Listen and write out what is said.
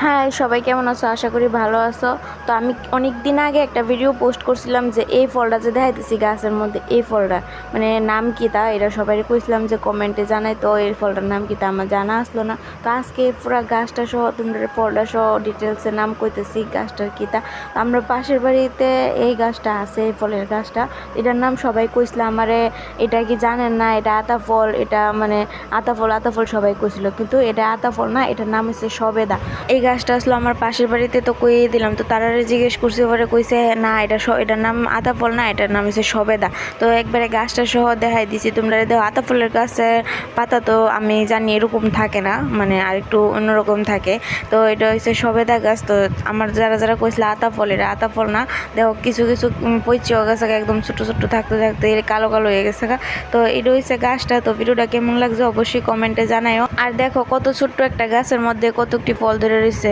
High, সবাই কেমন আছো? আশা করি ভালো আছো। তো আমি অনেক দিন আগে একটা ভিডিও পোস্ট করছিলাম যে এই ফলটা যে দেখাইতেছি গাছের মধ্যে, এই ফলটা মানে নাম কি তা, এটা সবাই কইছিলাম যে কমেন্টে জানাই। তো এই ফলটার নাম কি তা আমার জানা আসলো না। তো আজকে পুরো গাছটা সহ তোমরা ফলটা সহ ডিটেলসে নাম কইতেছি গাছটার কি তা। আমরা পাশের বাড়িতে এই গাছটা আছে, এই ফলের গাছটা, এটার নাম সবাই কইছিল আমারে। এটা কি জানেন না, এটা আতা ফল, এটা মানে আতা ফল আতা ফল সবাই কইছিল, কিন্তু এটা আতা ফল না, এটার নাম হচ্ছে সবেদা। এই গাছটা আসলো আমার পাশের বাড়িতে, তো কইয়ে দিলাম। তো তারা জিজ্ঞেস করছে, পরে কইছে না এটার নাম আতা ফল না, এটার নাম হচ্ছে সবেদা। তো একবারে গাছটা সহ দেখাই দিছি তোমরা। দেখো আতা ফলের গাছের পাতা তো আমি জানি এরকম থাকে না, মানে আর একটু অন্যরকম থাকে। তো এটা হচ্ছে সবেদা গাছ। তো আমার যারা যারা কইছিল আতা ফল, এটা আতা ফল না। দেখো কিছু কিছু পচিও গেছে, একদম ছোট ছোট থাকতে থাকতে কালো কালো হয়ে গেছে। তো এটা হচ্ছে গাছটা। তো ভিডিওটা কেমন লাগছে অবশ্যই কমেন্টে জানাইও। আর দেখো কত ছোট্ট একটা গাছের মধ্যে কতটি ফল ধরে রয়েছে।